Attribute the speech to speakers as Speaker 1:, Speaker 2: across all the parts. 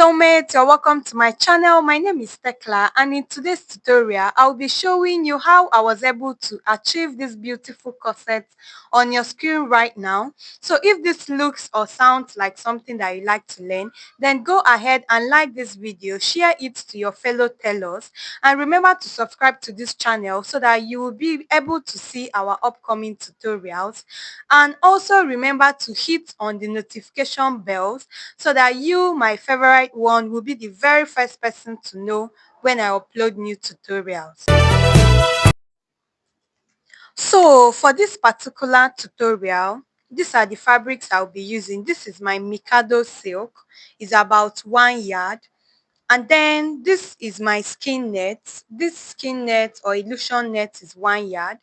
Speaker 1: soulmates, you're welcome to my channel. My name is Tekla, and in today's tutorial I'll be showing you how I was able to achieve this beautiful corset on your screen right now. So if this looks or sounds like something that you like to learn, then go ahead and like this video, share it to your fellow tailors, and remember to subscribe to this channel so that you will be able to see our upcoming tutorials. And also remember to hit on the notification bells so that you, my favorite one, will be the very first person to know when I upload new tutorials. So for this particular tutorial, these are the fabrics I'll be using. This is my Mikado silk. It's about 1 yard. And then this is my skin net. This skin net or illusion net is 1 yard.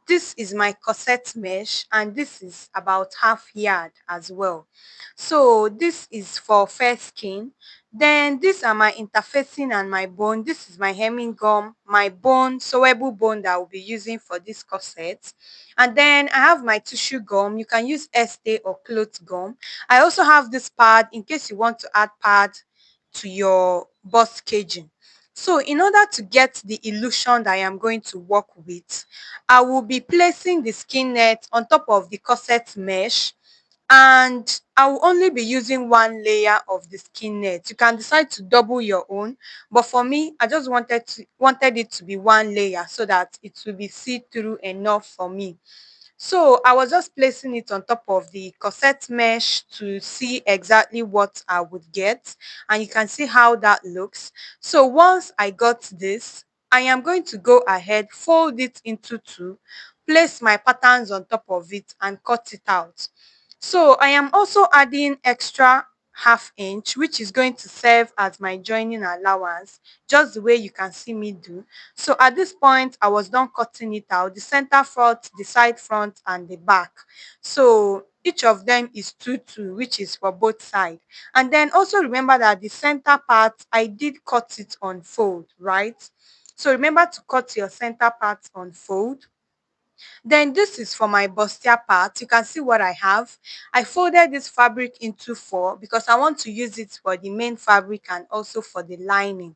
Speaker 1: This is my corset mesh, and this is about ½ yard as well. So this is for fair skin. Then these are my interfacing and my bone. This is my hemming gum, my bone, sewable bone that I will be using for this corset. And then I have my tissue gum. You can use estee or cloth gum. I also have this pad in case you want to add pad to your bust caging. So in order to get the illusion that I am going to work with, I will be placing the skin net on top of the corset mesh, and I will only be using 1 layer of the skin net. You can decide to double your own, but for me, I just wanted it to be 1 layer so that it will be see-through enough for me. So I was just placing it on top of the corset mesh to see exactly what I would get, and you can see how that looks. So once I got this, I am going to go ahead, fold it into 2, place my patterns on top of it and cut it out. So I am also adding extra ½ inch, which is going to serve as my joining allowance, just the way you can see me do. So at this point, I was done cutting it out, the center front, the side front, and the back. So each of them is 2 which is for both sides. And then also remember that the center part, I did cut it on fold, right? So remember to cut your center part on fold. Then this is for my bustier part. You can see what I have. I folded this fabric into 4 because I want to use it for the main fabric and also for the lining.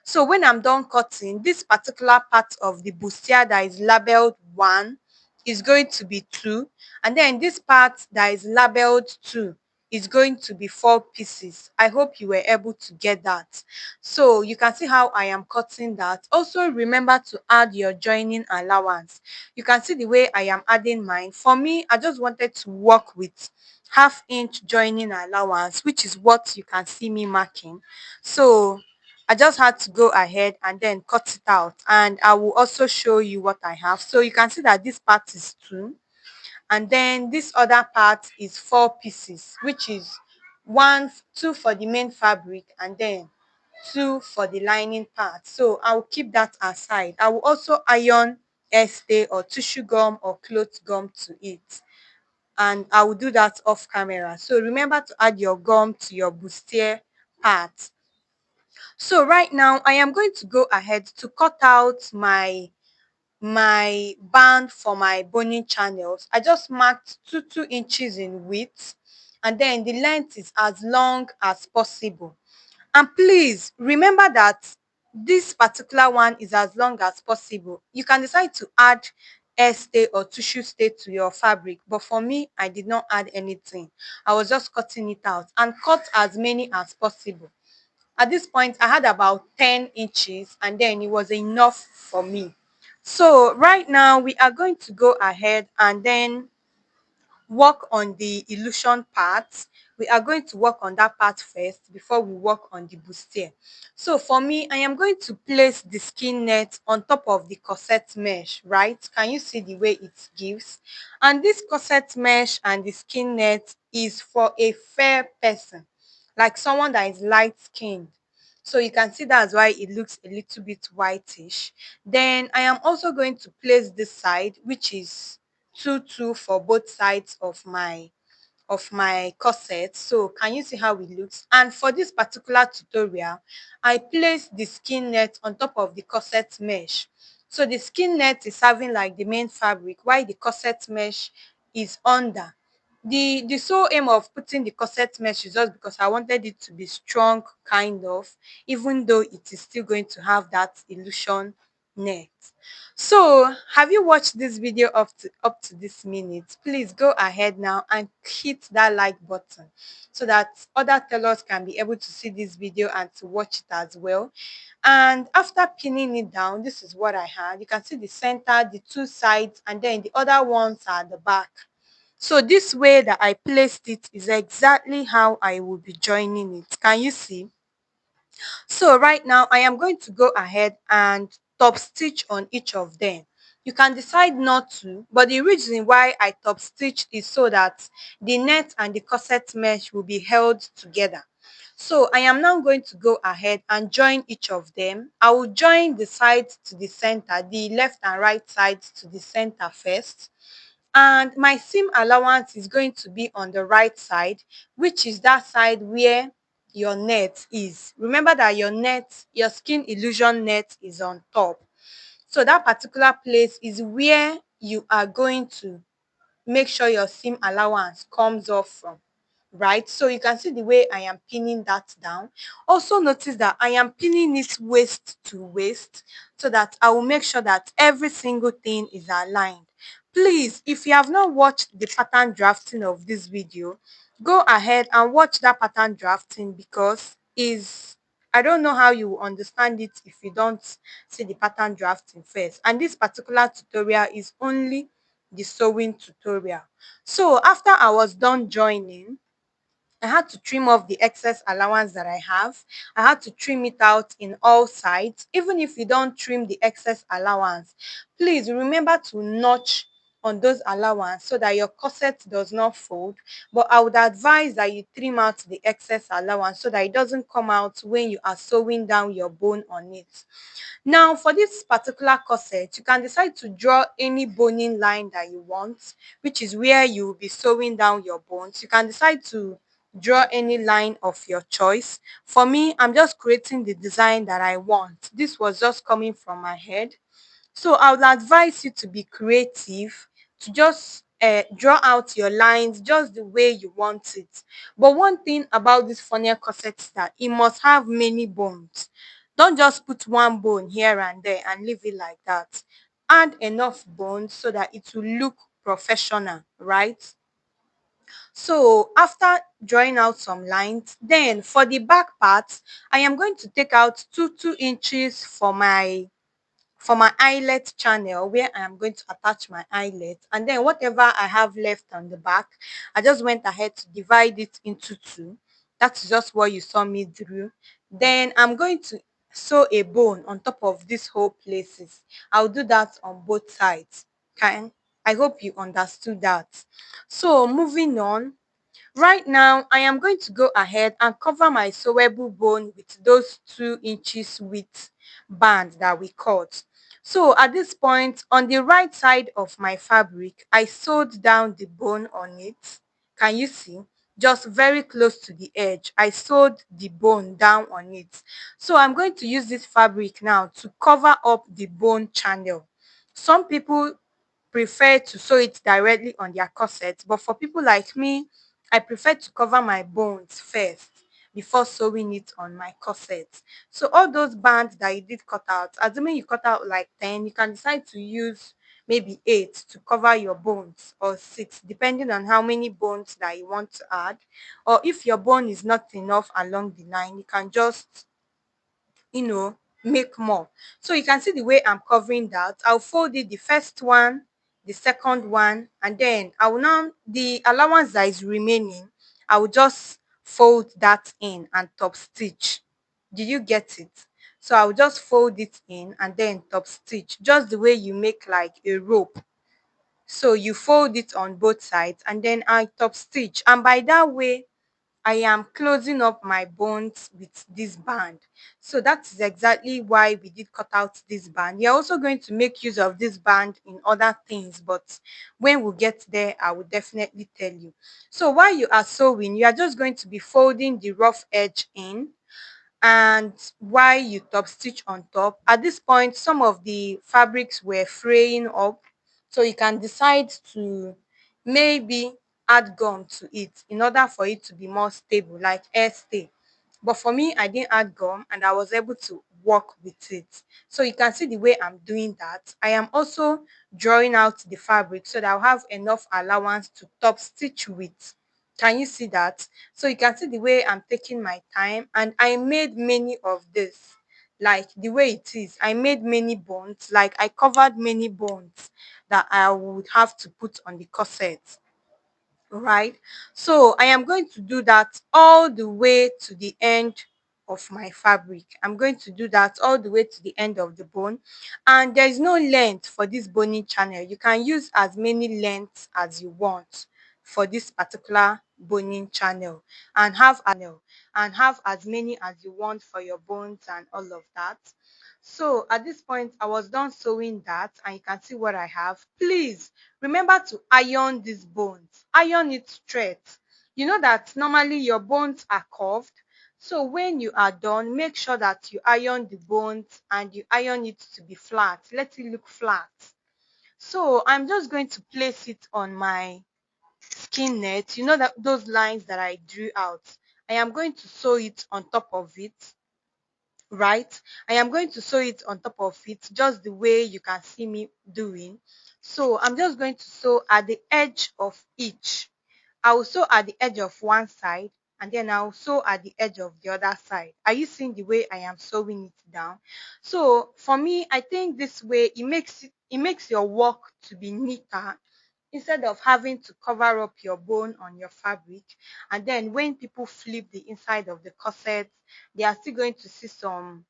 Speaker 1: So when I'm done cutting, this particular part of the bustier that is labeled 1 is going to be 2, and then this part that is labeled 2 is going to be 4 pieces. I hope you were able to get that. So you can see how I am cutting that. Also remember to add your joining allowance. You can see the way I am adding mine. For me, I just wanted to work with ½ inch joining allowance, which is what you can see me marking. So I just had to go ahead and then cut it out, and I will also show you what I have. So you can see that this part is 2, and then this other part is 4 pieces, which is 2 for the main fabric and then 2 for the lining part. So I will keep that aside. I will also iron estee or tissue gum or cloth gum to it, and I will do that off camera. So remember to add your gum to your bustier part. So right now I am going to go ahead to cut out my band for my boning channels. I just marked 2 inches in width, and then the length is as long as possible. And please remember that this particular one is as long as possible. You can decide to add hair stay or tissue stay to your fabric, but for me, I did not add anything. I was just cutting it out and cut as many as possible. At this point, I had about 10 inches, and then it was enough for me. So right now, we are going to go ahead and then work on the illusion part. We are going to work on that part first before we work on the bustier. So for me, I am going to place the skin net on top of the corset mesh, right? Can you see the way it gives? And this corset mesh and the skin net is for a fair person, like someone that is light skinned. So you can see that's why it looks a little bit whitish. Then I am also going to place this side, which is 2 for both sides of my corset. So can you see how it looks? And for this particular tutorial, I placed the skin net on top of the corset mesh. So the skin net is serving like the main fabric, while the corset mesh is under. The sole aim of putting the corset mesh is just because I wanted it to be strong, kind of, even though it is still going to have that illusion net. So, have you watched this video up to this minute? Please go ahead now and hit that like button so that other tailors can be able to see this video and to watch it as well. And after pinning it down, this is what I had. You can see the center, the two sides, and then the other ones are the back. So this way that I placed it is exactly how I will be joining it. Can you see? So right now I am going to go ahead and top stitch on each of them. You can decide not to, but the reason why I top stitch is so that the net and the corset mesh will be held together. So I am now going to go ahead and join each of them. I will join the sides to the center, the left and right sides to the center first. And my seam allowance is going to be on the right side, which is that side where your net is. Remember that your net, your skin illusion net, is on top. So that particular place is where you are going to make sure your seam allowance comes off from, right? So you can see the way I am pinning that down. Also notice that I am pinning it waist to waist so that I will make sure that every single thing is aligned. Please, if you have not watched the pattern drafting of this video, go ahead and watch that pattern drafting, because is I don't know how you will understand it if you don't see the pattern drafting first. And this particular tutorial is only the sewing tutorial. So after I was done joining, I had to trim off the excess allowance that I have. I had to trim it out in all sides. Even if you don't trim the excess allowance, please remember to notch on those allowance so that your corset does not fold. But I would advise that you trim out the excess allowance so that it doesn't come out when you are sewing down your bone on it. Now, for this particular corset, you can decide to draw any boning line that you want, which is where you will be sewing down your bones. You can decide to draw any line of your choice. For me, I'm just creating the design that I want. This was just coming from my head. So I would advise you to be creative, to just draw out your lines just the way you want it. But one thing about this funnel corset is that it must have many bones. Don't just put one bone here and there and leave it like that. Add enough bones so that it will look professional, right? So after drawing out some lines, then for the back part, I am going to take out 2 inches for my eyelet channel, where I am going to attach my eyelet, and then whatever I have left on the back, I just went ahead to divide it into two. That's just what you saw me do. Then I'm going to sew a bone on top of these whole places. I'll do that on both sides. Okay, I hope you understood that. So moving on, right now, I am going to go ahead and cover my sewable bone with those 2 inches width band that we cut. So at this point, on the right side of my fabric, I sewed down the bone on it. Can you see? Just very close to the edge, I sewed the bone down on it. So I'm going to use this fabric now to cover up the bone channel. Some people prefer to sew it directly on their corset, but for people like me, I prefer to cover my bones first before sewing it on my corset. So all those bands that you did cut out, assuming you cut out like 10, you can decide to use maybe 8 to cover your bones, or 6, depending on how many bones that you want to add. Or if your bone is not enough along the line, you can just, make more. So you can see the way I'm covering that. I'll fold it, the first one, the second one, and then I will now, the allowance that is remaining, I will just fold that in and top stitch. Did you get it? So I will just fold it in and then top stitch, just the way you make like a rope. So you fold it on both sides and then I top stitch, and by that way I am closing up my bones with this band. So that is exactly why we did cut out this band. You're also going to make use of this band in other things, but when we get there, I will definitely tell you. So while you are sewing, you are just going to be folding the rough edge in, and while you top stitch on top. At this point, some of the fabrics were fraying up, so you can decide to maybe add gum to it in order for it to be more stable, like air stay. But for me, I didn't add gum and I was able to work with it. So you can see the way I'm doing that. I am also drawing out the fabric so that I'll have enough allowance to top stitch with. Can you see that? So you can see the way I'm taking my time, and I made many of this. Like the way it is, I made many bones, like I covered many bones that I would have to put on the corset, right? So I am going to do that all the way to the end of my fabric. I'm going to do that all the way to the end of the bone, and there is no length for this boning channel. You can use as many lengths as you want for this particular boning channel, and have as many as you want for your bones and all of that. So at this point, I was done sewing that, and you can see what I have. Please remember to iron these bones. Iron it straight. You know that normally your bones are curved. So when you are done, make sure that you iron the bones and you iron it to be flat. Let it look flat. So I'm just going to place it on my skin net. You know that those lines that I drew out. I am going to sew it on top of it, right? I am going to sew it on top of it just the way you can see me doing. So I'm just going to sew at the edge of each. I will sew at the edge of one side, and then I'll sew at the edge of the other side. Are you seeing the way I am sewing it down? So for me, I think this way it makes your work to be neater, instead of having to cover up your bone on your fabric, and then when people flip the inside of the corset, they are still going to see some,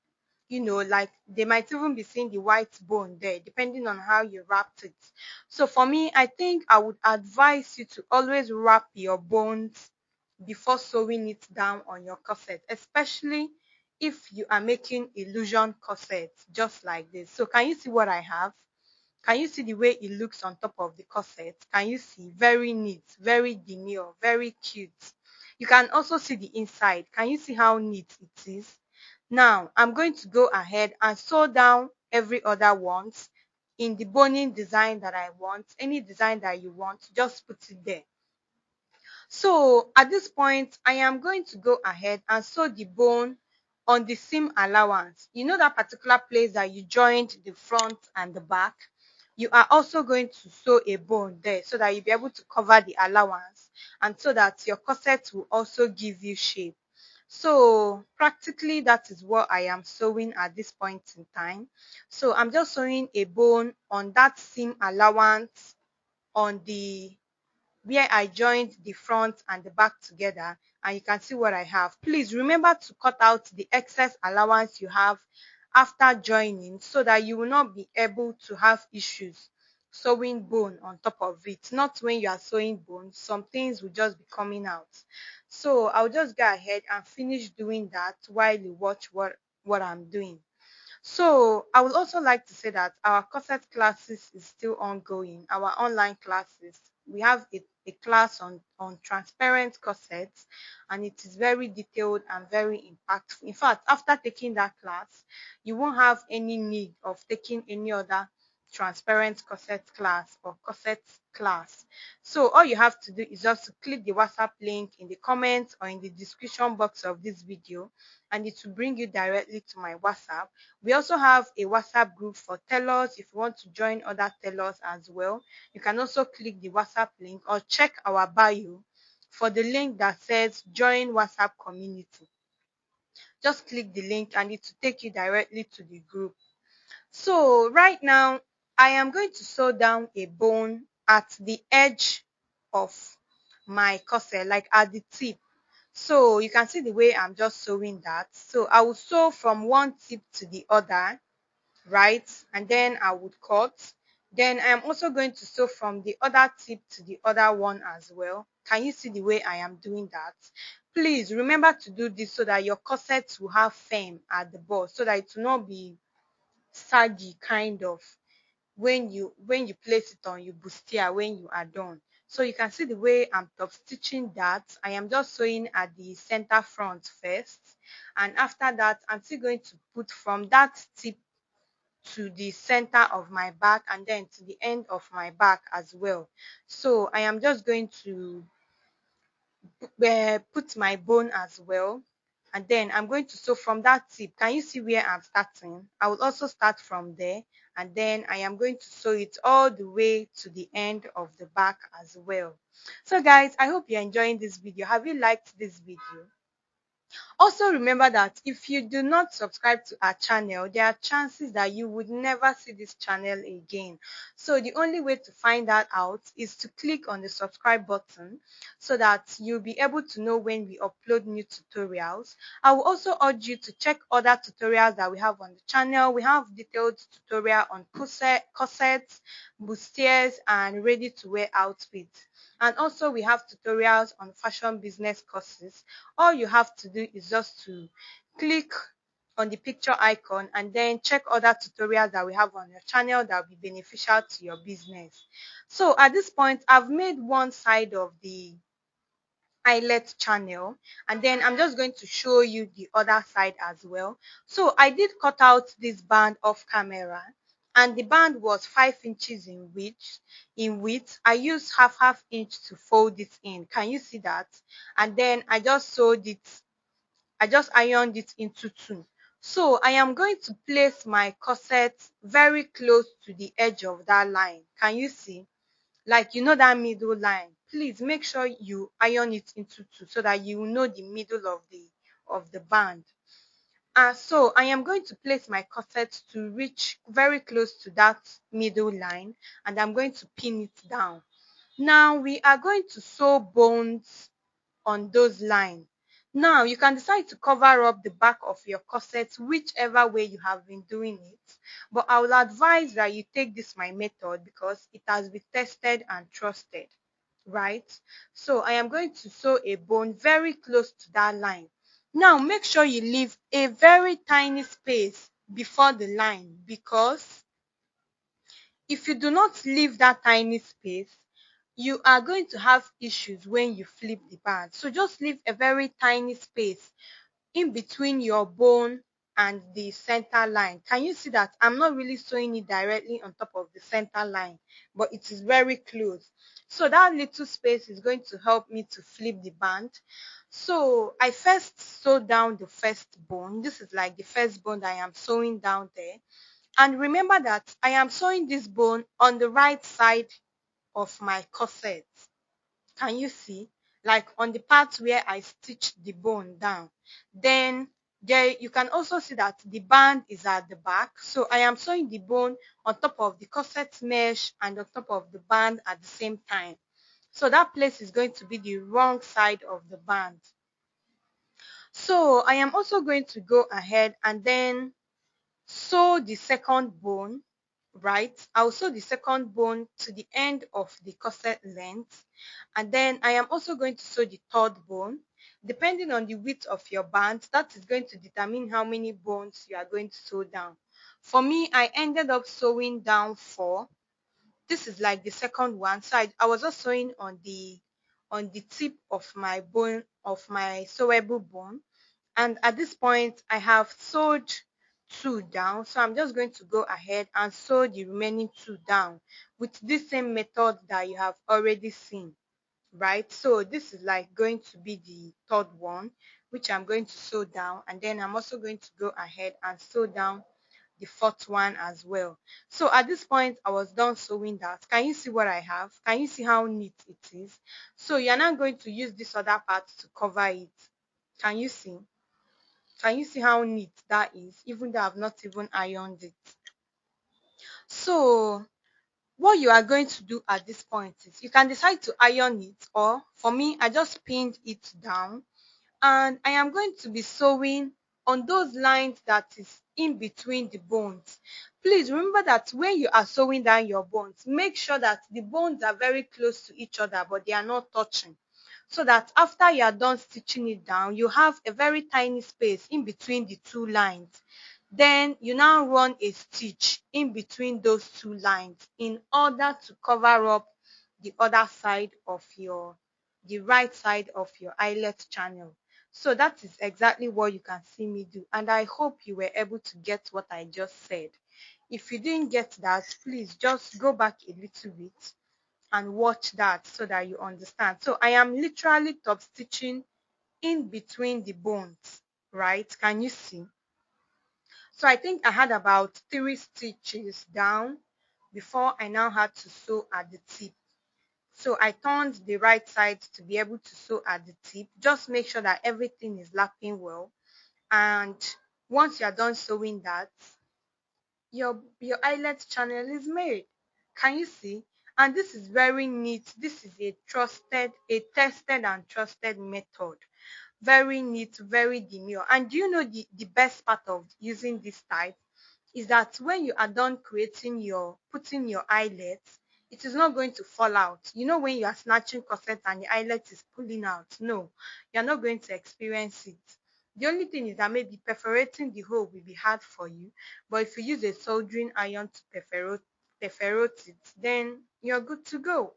Speaker 1: like they might even be seeing the white bone there, depending on how you wrapped it. So for me, I think I would advise you to always wrap your bones before sewing it down on your corset, especially if you are making illusion corsets just like this. So can you see what I have? Can you see the way it looks on top of the corset? Can you see? Very neat, very demure, very cute. You can also see the inside. Can you see how neat it is? Now, I'm going to go ahead and sew down every other ones in the boning design that I want. Any design that you want, just put it there. So at this point, I am going to go ahead and sew the bone on the seam allowance. You know that particular place that you joined the front and the back? You are also going to sew a bone there so that you'll be able to cover the allowance, and so that your corset will also give you shape. So practically that is what I am sewing at this point in time. So I'm just sewing a bone on that seam allowance on the where I joined the front and the back together, and you can see what I have. Please remember to cut out the excess allowance you have after joining, so that you will not be able to have issues sewing bone on top of it. Not when you are sewing bone, some things will just be coming out. So I'll just go ahead and finish doing that while you watch what I'm doing. So I would also like to say that our corset classes is still ongoing. Our online classes, we have a class on transparent corsets, and it is very detailed and very impactful. In fact, after taking that class, you won't have any need of taking any other transparent corset class or corset class. So all you have to do is just to click the WhatsApp link in the comments or in the description box of this video, and it will bring you directly to my WhatsApp. We also have a WhatsApp group for tailors. If you want to join other tailors as well, you can also click the WhatsApp link or check our bio for the link that says join WhatsApp community. Just click the link and it will take you directly to the group. So right now, I am going to sew down a bone at the edge of my corset, like at the tip. So you can see the way I'm just sewing that. So I will sew from one tip to the other, right? And then I would cut. Then I'm also going to sew from the other tip to the other one as well. Can you see the way I am doing that? Please remember to do this so that your corset will have firm at the bust, so that it will not be saggy kind of when you place it on you bustier when you are done. So you can see the way I'm top stitching that. I am just sewing at the center front first, and after that I'm still going to put from that tip to the center of my back and then to the end of my back as well. So I am just going to put my bone as well, and then I'm going to sew from that tip. Can you see where I'm starting? I will also start from there, and then I am going to sew it all the way to the end of the back as well. So guys, I hope you're enjoying this video. Have you liked this video? Also remember that if you do not subscribe to our channel, there are chances that you would never see this channel again. So the only way to find that out is to click on the subscribe button so that you'll be able to know when we upload new tutorials. I will also urge you to check other tutorials that we have on the channel. We have detailed tutorial on corsets, bustiers, and ready to wear outfits. And also we have tutorials on fashion business courses. All you have to do is just to click on the picture icon and then check other tutorials that we have on your channel that will be beneficial to your business. So at this point, I've made one side of the eyelet channel, and then I'm just going to show you the other side as well. So I did cut out this band off camera, and the band was 5 inches in width. I used half inch to fold it in. Can you see that? And then I just sewed it, I just ironed it into two. So I am going to place my corset very close to the edge of that line. Can you see? Like, you know, that middle line, please make sure you iron it into two so that you will know the middle of the band. So I am going to place my corset to reach very close to that middle line, and I'm going to pin it down. Now we are going to sew bones on those lines. Now you can decide to cover up the back of your corset whichever way you have been doing it, but I will advise that you take this my method because it has been tested and trusted, right? So I am going to sew a bone very close to that line. Now make sure you leave a very tiny space before the line, because if you do not leave that tiny space, you are going to have issues when you flip the band. So just leave a very tiny space in between your bone and the center line. Can you see that I'm not really sewing it directly on top of the center line, but it is very close? So that little space is going to help me to flip the band. So I first sew down the first bone. This is like the first bone that I am sewing down there. And remember that I am sewing this bone on the right side of my corset. Can you see? Like on the part where I stitched the bone down. Then there you can also see that the band is at the back. So I am sewing the bone on top of the corset mesh and on top of the band at the same time. So that place is going to be the wrong side of the band. So I am also going to go ahead and then sew the second bone, right? I'll sew the second bone to the end of the corset length, and then I am also going to sew the third bone. Depending on the width of your band, that is going to determine how many bones you are going to sew down. For me, I ended up sewing down 4. This is like the second one. So I was just sewing on the tip of my bone, of my sewable bone. And at this point, I have sewed 2 down. So I'm just going to go ahead and sew the remaining 2 down with this same method that you have already seen, right? So this is like going to be the third one, which I'm going to sew down. And then I'm also going to go ahead and sew down the fourth one as well. So at this point, I was done sewing that. Can you see what I have? Can you see how neat it is? So you're now going to use this other part to cover it. Can you see? Can you see how neat that is, even though I've not even ironed it? So what you are going to do at this point is you can decide to iron it, or for me, I just pinned it down, and I am going to be sewing on those lines that is in between the bones. Please remember that when you are sewing down your bones, make sure that the bones are very close to each other, but they are not touching, so that after you are done stitching it down, you have a very tiny space in between the 2 lines. Then you now run a stitch in between those 2 lines in order to cover up the other side of the right side of your eyelet channel. So that is exactly what you can see me do, and I hope you were able to get what I just said. If you didn't get that, please just go back a little bit and watch that so that you understand. So I am literally top stitching in between the bones, right? Can you see? So I think I had about 3 stitches down before I now had to sew at the tip. So I turned the right side to be able to sew at the tip. Just make sure that everything is lapping well. And once you are done sewing that, your eyelet channel is made. Can you see? And this is very neat. This is a tested and trusted method. Very neat, very demure. And do you know the best part of using this type is that when you are done putting your eyelets, it is not going to fall out. You know, when you are snatching corset and the eyelet is pulling out, no, you're not going to experience it. The only thing is that maybe perforating the hole will be hard for you, but if you use a soldering iron to perforate it, then you're good to go.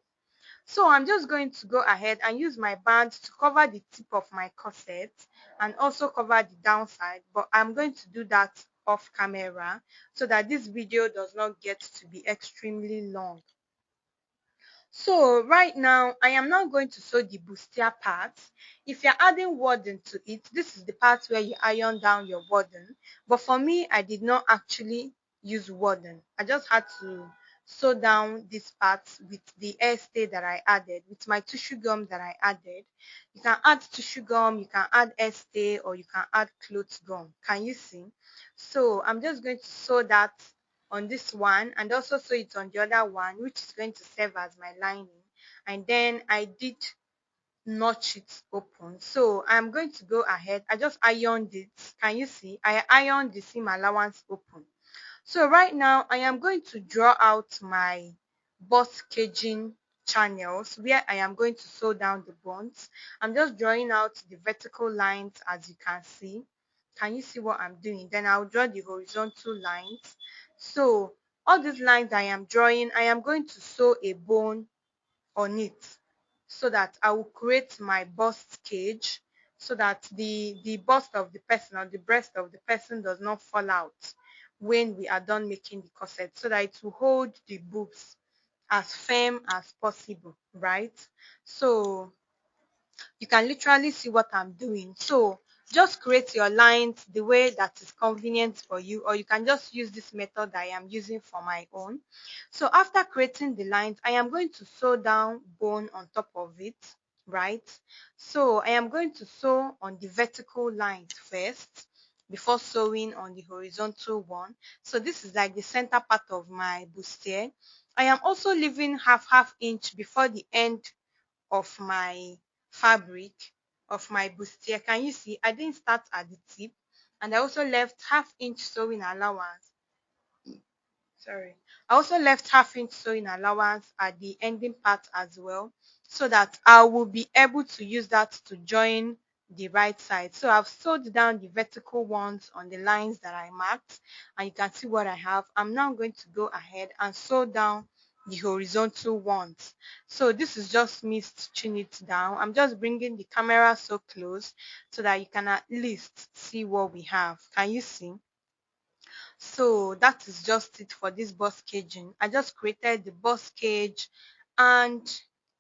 Speaker 1: So I'm just going to go ahead and use my band to cover the tip of my corset and also cover the downside, but I'm going to do that off camera so that this video does not get to be extremely long. So right now, I am now going to sew the bustier part. If you're adding warden to it, this is the part where you iron down your warden. But for me, I did not actually use warden. I just had to sew down this part with the hairstay that I added, with my tissue gum that I added. You can add tissue gum, you can add hairstay, or you can add cloth gum. Can you see? So I'm just going to sew that on this one and also sew it on the other one, which is going to serve as my lining. And then I did notch it open. So I'm going to go ahead. I just ironed it. Can you see? I ironed the seam allowance open. So right now I am going to draw out my bust caging channels where I am going to sew down the buns. I'm just drawing out the vertical lines as you can see. Can you see what I'm doing? Then I'll draw the horizontal lines. So all these lines I am drawing, I am going to sew a bone on it so that I will create my bust cage so that the bust of the person or the breast of the person does not fall out when we are done making the corset, so that it will hold the boobs as firm as possible, right? So you can literally see what I'm doing. So just create your lines the way that is convenient for you, or you can just use this method that I am using for my own. So after creating the lines, I am going to sew down bone on top of it, right? So I am going to sew on the vertical lines first before sewing on the horizontal one. So this is like the center part of my bustier. I am also leaving half inch before the end of my fabric of my bustier. Can you see? I didn't start at the tip, and I also left half-inch sewing allowance. Sorry, I also left half-inch sewing allowance at the ending part as well, so that I will be able to use that to join the right side. So I've sewed down the vertical ones on the lines that I marked, and you can see what I have. I'm now going to go ahead and sew down the horizontal ones. So this is just me stitching it down. I'm just bringing the camera so close so that you can at least see what we have. Can you see? So that is just it for this bust caging. I just created the bust cage, and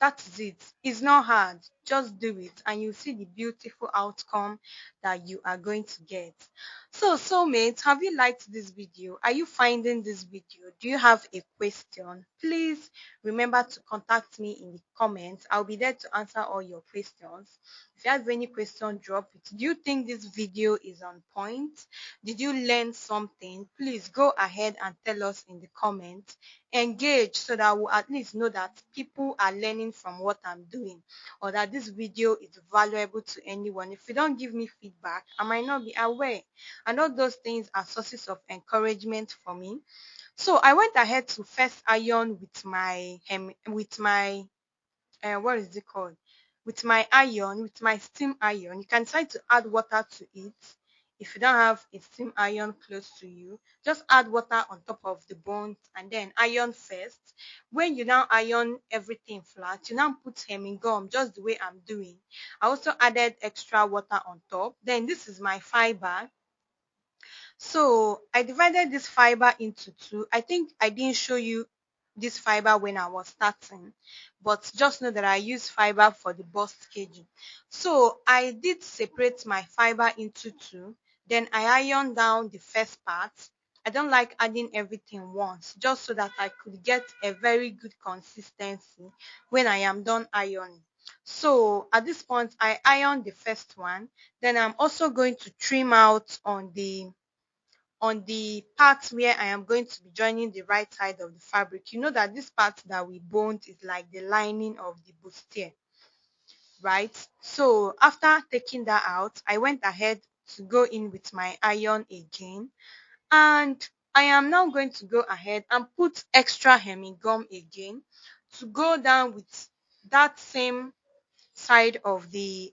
Speaker 1: that is it. It's not hard. Just do it and you'll see the beautiful outcome that you are going to get. So soulmates, have you liked this video? Are you finding this video? Do you have a question? Please remember to contact me in the comments. I'll be there to answer all your questions. If you have any question, drop it. Do you think this video is on point? Did you learn something? Please go ahead and tell us in the comments. Engage so that we'll at least know that people are learning from what I'm doing, or that this video is valuable to anyone. If you don't give me feedback, I might not be aware. And all those things are sources of encouragement for me. So I went ahead to first iron with my what is it called? With my iron, with my steam iron. You can decide to add water to it. If you don't have a steam iron close to you, just add water on top of the bones and then iron first. When you now iron everything flat, you now put hemming gum just the way I'm doing. I also added extra water on top. Then this is my fiber. So I divided this fiber into two. I think I didn't show you this fiber when I was starting, but just know that I use fiber for the bust caging. So I did separate my fiber into two. Then I ironed down the first part. I don't like adding everything once, just so that I could get a very good consistency when I am done ironing. So at this point, I ironed the first one. Then I'm also going to trim out on the part where I am going to be joining the right side of the fabric. You know that this part that we boned is like the lining of the bustier, right? So after taking that out, I went ahead to go in with my iron again, and I am now going to go ahead and put extra hemming gum again to go down with that same side of the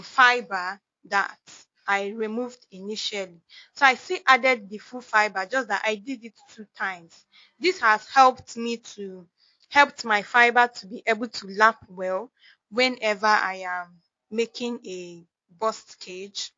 Speaker 1: fiber that I removed initially. So I still added the full fiber, just that I did it two times. This has helped my fiber to be able to lap well whenever I am making a bust cage.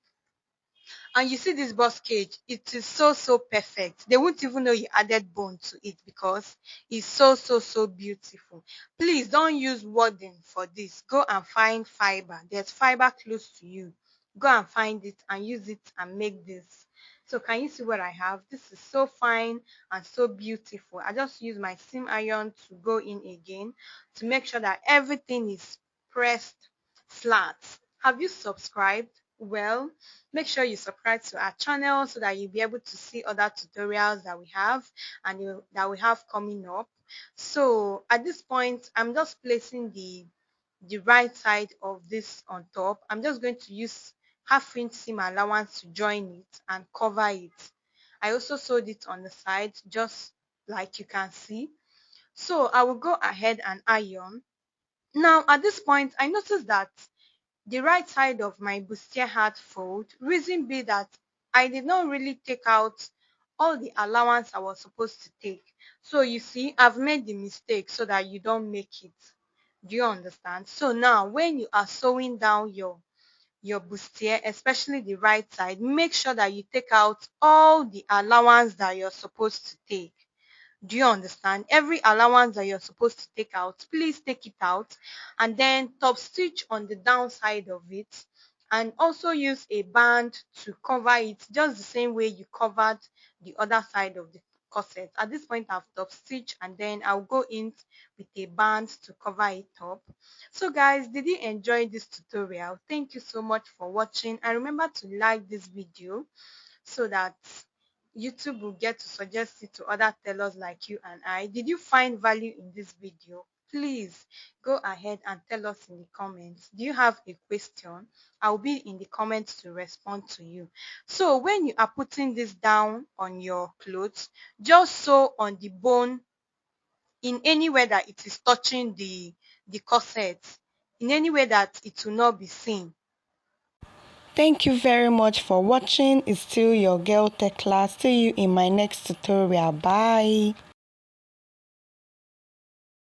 Speaker 1: And you see this box cage, it is so perfect. They won't even know you added bone to it because it's so beautiful. Please don't use wording for this. Go and find fiber. There's fiber close to you. Go and find it and use it and make this. So can you see what I have? This is so fine and so beautiful. I just use my seam iron to go in again to make sure that everything is pressed flat. Have you subscribed? Well, make sure you subscribe to our channel so that you'll be able to see other tutorials that we have and that we have coming up. So at this point, I'm just placing the right side of this on top. I'm just going to use half-inch seam allowance to join it and cover it. I also sewed it on the side, just like you can see. So I will go ahead and iron. Now at this point, I noticed that the right side of my bustier had fold. Reason be that I did not really take out all the allowance I was supposed to take. So you see, I've made the mistake so that you don't make it. Do you understand? So now when you are sewing down your bustier, especially the right side, make sure that you take out all the allowance that you're supposed to take. Do you understand? Every allowance that you're supposed to take out, please take it out and then top stitch on the downside of it, and also use a band to cover it just the same way you covered the other side of the corset. At this point, I've top stitch and then I'll go in with a band to cover it up. So guys, did you enjoy this tutorial? Thank you so much for watching, and remember to like this video so that YouTube will get to suggest it to other tailors like you and I. Did you find value in this video? Please go ahead and tell us in the comments. Do you have a question? I'll be in the comments to respond to you. So when you are putting this down on your clothes, just sew on the bone in any way that it is touching the corset, in any way that it will not be seen.
Speaker 2: Thank you very much for watching. It's still your girl Tekla. See you in my next tutorial. Bye.